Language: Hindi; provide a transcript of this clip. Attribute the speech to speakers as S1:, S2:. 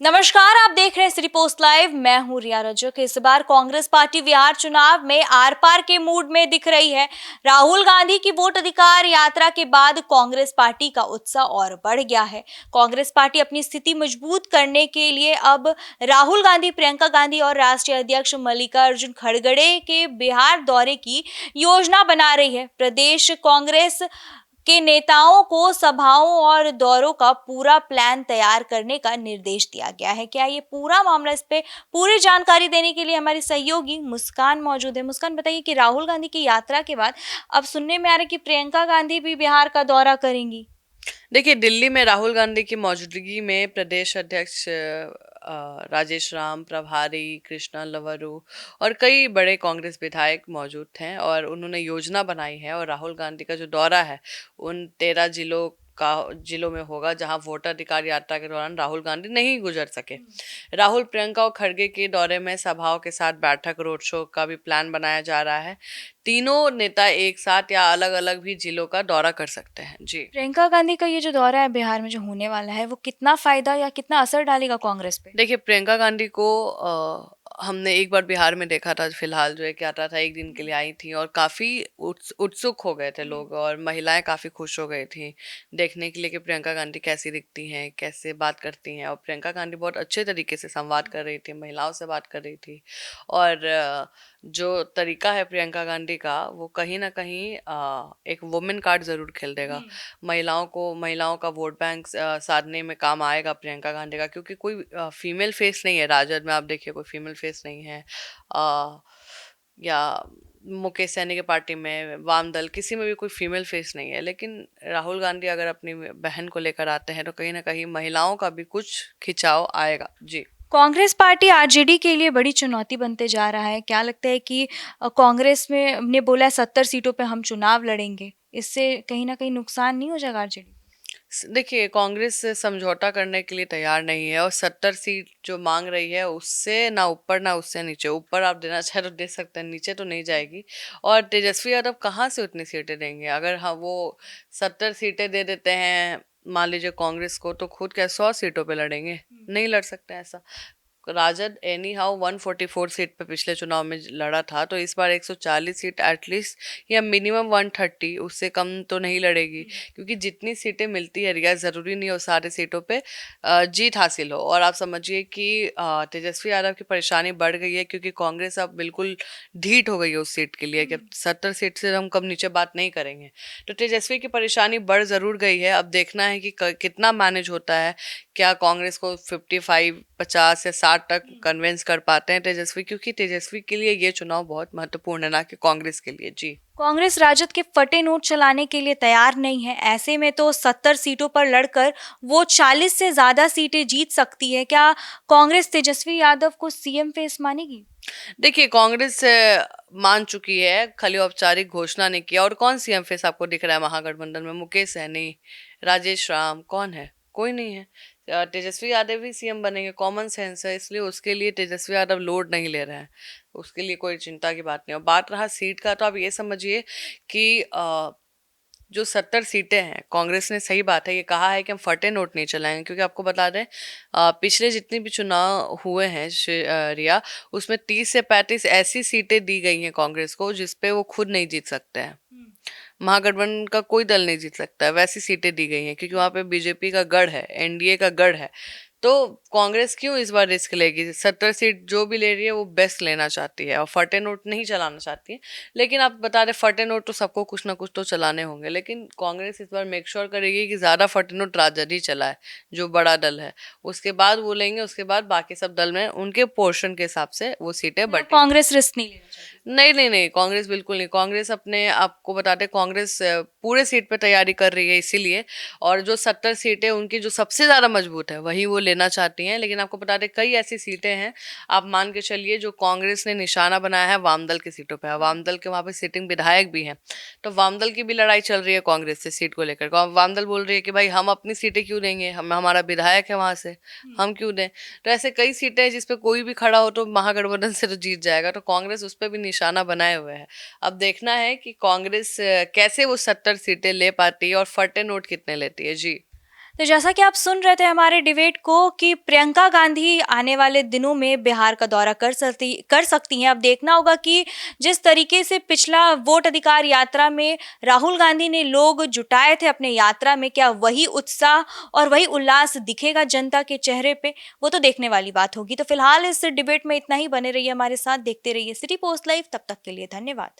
S1: नमस्कार, आप देख रहे हैं सिटी पोस्ट लाइव। मैं हूं रिया रजक। इस बार कांग्रेस पार्टी बिहार चुनाव में आर पार के मूड में दिख रही है। राहुल गांधी की वोट अधिकार यात्रा के बाद कांग्रेस पार्टी का उत्साह और बढ़ गया है। कांग्रेस पार्टी अपनी स्थिति मजबूत करने के लिए अब राहुल गांधी, प्रियंका गांधी और राष्ट्रीय अध्यक्ष मल्लिकार्जुन खड़गे के बिहार दौरे की योजना बना रही है। प्रदेश कांग्रेस के नेताओं को सभाओं और दौरों का पूरा प्लान तैयार करने का निर्देश दिया गया है। क्या ये पूरा मामला, इस पे पूरी जानकारी देने के लिए हमारी सहयोगी मुस्कान मौजूद है। मुस्कान, बताइए कि राहुल गांधी की यात्रा के बाद अब सुनने में आ रहा है कि प्रियंका गांधी भी बिहार का दौरा करेंगी।
S2: देखिए, दिल्ली में राहुल गांधी की मौजूदगी में प्रदेश अध्यक्ष राजेश राम, प्रभारी कृष्णा लवरू और कई बड़े कांग्रेस विधायक मौजूद हैं और उन्होंने योजना बनाई है। और राहुल गांधी का जो दौरा है उन 13 जिलों में होगा जहां वोटर अधिकार यात्रा के दौरान राहुल गांधी नहीं गुजर सके। राहुल, प्रियंका और खड़गे के दौरे में सभाओं के साथ बैठक, रोड शो का भी प्लान बनाया जा रहा है। तीनों नेता एक साथ या अलग अलग भी जिलों का दौरा कर सकते हैं। जी,
S1: प्रियंका गांधी का ये जो दौरा है बिहार में जो होने वाला है, वो कितना फायदा या कितना असर डालेगा कांग्रेस पे?
S2: देखिए, प्रियंका गांधी को हमने एक बार बिहार में देखा था। फिलहाल जो है क्या था, एक दिन के लिए आई थी और काफ़ी उत्सुक हो गए थे लोग और महिलाएं काफ़ी खुश हो गई थी देखने के लिए कि प्रियंका गांधी कैसी दिखती हैं, कैसे बात करती हैं। और प्रियंका गांधी बहुत अच्छे तरीके से संवाद कर रही थी, महिलाओं से बात कर रही थी। और जो तरीका है प्रियंका गांधी का, वो कहीं ना कहीं एक वुमेन कार्ड ज़रूर खेल देगा। महिलाओं का वोट बैंक साधने में काम आएगा प्रियंका गांधी का, क्योंकि कोई फीमेल फेस नहीं है। राजद में आप देखिए, कोई फीमेल फेस नहीं है। अ, या मुकेश सैनी के पार्टी में, वाम दल, किसी में भी कोई फीमेल फेस नहीं है। लेकिन राहुल गांधी अगर अपनी बहन को लेकर आते हैं तो कहीं ना कहीं महिलाओं का भी कुछ खिंचाव आएगा। जी,
S1: कांग्रेस पार्टी आरजेडी के लिए बड़ी चुनौती बनते जा रहा है। क्या लगता है कि कांग्रेस में ने बोला है 70 सीटों पे हम चुनाव लड़ेंगे, इससे कहीं ना कहीं नुकसान नहीं हो जाएगा आरजेडी?
S2: देखिए, कांग्रेस से समझौता करने के लिए तैयार नहीं है और 70 सीट जो मांग रही है उससे ना ऊपर ना उससे नीचे। ऊपर आप देना चाहे तो दे सकते हैं, नीचे तो नहीं जाएगी। और तेजस्वी यादव कहाँ से उतनी सीटें देंगे? अगर हाँ वो 70 सीटें दे देते हैं मान लीजिए कांग्रेस को, तो खुद क्या 100 सीटों पे लड़ेंगे? नहीं लड़ सकते ऐसा। राजद एनी हाउ 144 सीट पे पिछले चुनाव में लड़ा था, तो इस बार 140 सीट एटलीस्ट या मिनिमम 130, उससे कम तो नहीं लड़ेगी। क्योंकि जितनी सीटें मिलती है रिया, ज़रूरी नहीं हो सारे सीटों पे जीत हासिल हो। और आप समझिए कि तेजस्वी यादव की परेशानी बढ़ गई है, क्योंकि कांग्रेस अब बिल्कुल ढीठ हो गई है उस सीट के लिए कि अब 70 सीट से हम कब नीचे बात नहीं करेंगे। तो तेजस्वी की परेशानी बढ़ ज़रूर गई है। अब देखना है कि कितना मैनेज होता है। क्या कांग्रेस को 55, 50 या 60 तक कन्विंस कर पाते हैं तेजस्वी? क्योंकि तेजस्वी के लिए ये चुनाव बहुत महत्वपूर्ण है, ना कि कांग्रेस के लिए। जी,
S1: कांग्रेस राजद के फटे नोट चलाने के लिए तैयार नहीं है। ऐसे में तो 70 सीटों पर लड़कर वो 40 से ज्यादा सीटें जीत सकती है। क्या कांग्रेस तेजस्वी यादव को सीएम फेस मानेगी?
S2: देखिए, कांग्रेस मान चुकी है, खाली औपचारिक घोषणा नहीं किया। और कौन सीएम फेस आपको दिख रहा है महागठबंधन में? मुकेश सहनी, राजेश राम, कौन है? कोई नहीं है। तेजस्वी यादव ही सीएम बनेंगे, कॉमन सेंस है। इसलिए उसके लिए तेजस्वी यादव लोड नहीं ले रहे हैं। उसके लिए कोई चिंता की बात नहीं। और बात रहा सीट का, तो आप ये समझिए कि जो 70 सीटें हैं, कांग्रेस ने, सही बात है, ये कहा है कि हम फटे नोट नहीं चलाएंगे। क्योंकि आपको बता दें, पिछले जितने भी चुनाव हुए हैं रिया, उसमें 30 से 35 ऐसी सीटें दी गई हैं कांग्रेस को जिसपे वो खुद नहीं जीत सकते हैं। महागठबंधन का कोई दल नहीं जीत सकता है, वैसी सीटें दी गई हैं, क्योंकि वहां पे बीजेपी का गढ़ है, एनडीए का गढ़ है। तो कांग्रेस क्यों इस बार रिस्क लेगी? 70 सीट जो भी ले रही है वो बेस्ट लेना चाहती है और फटे नोट नहीं चलाना चाहती है। लेकिन आप बता रहे फटे नोट तो सबको कुछ ना कुछ तो चलाने होंगे। लेकिन कांग्रेस इस बार मेक श्योर करेगी कि ज्यादा फटे नोट राजद ही चलाए, जो बड़ा दल है। उसके बाद वो लेंगे, उसके बाद बाकी सब दल में उनके पोर्शन के हिसाब से वो सीटें
S1: मतलब
S2: बटेंगी।
S1: कांग्रेस रिस्क नहीं लेना चाहती?
S2: नहीं नहीं नहीं, कांग्रेस बिल्कुल नहीं। कांग्रेस अपने, आपको बताते, कांग्रेस पूरे सीट पे तैयारी कर रही है इसीलिए। और जो 70 सीटें उनकी जो सबसे ज़्यादा मजबूत है वही वो लेना चाहती हैं। लेकिन आपको बताते कई ऐसी सीटें हैं, आप मान के चलिए, जो कांग्रेस ने निशाना बनाया है वामदल की सीटों पर। वामदल के वहाँ पे सिटिंग विधायक भी हैं। तो वामदल की भी लड़ाई चल रही है कांग्रेस से सीट को लेकर। वामदल बोल रही है कि भाई हम अपनी सीटें क्यों देंगे, हम, हमारा विधायक है वहाँ से, हम क्यों दें? तो ऐसे कई सीटें हैं जिसपे कोई भी खड़ा हो तो महागठबंधन से तो जीत जाएगा। तो कांग्रेस उस पर भी निशाना बनाए हुए है। अब देखना है कि कांग्रेस कैसे वो 70 सीटें ले पाती है और फटे नोट कितने लेती है। जी,
S1: तो जैसा कि आप सुन रहे थे हमारे डिबेट को कि प्रियंका गांधी आने वाले दिनों में बिहार का दौरा कर सकती हैं। अब देखना होगा कि जिस तरीके से पिछला वोट अधिकार यात्रा में राहुल गांधी ने लोग जुटाए थे अपने यात्रा में, क्या वही उत्साह और वही उल्लास दिखेगा जनता के चेहरे पे, वो तो देखने वाली बात होगी। तो फिलहाल इस डिबेट में इतना ही। बने रहिए हमारे साथ, देखते रहिए सिटी पोस्ट लाइव। तब तक के लिए धन्यवाद।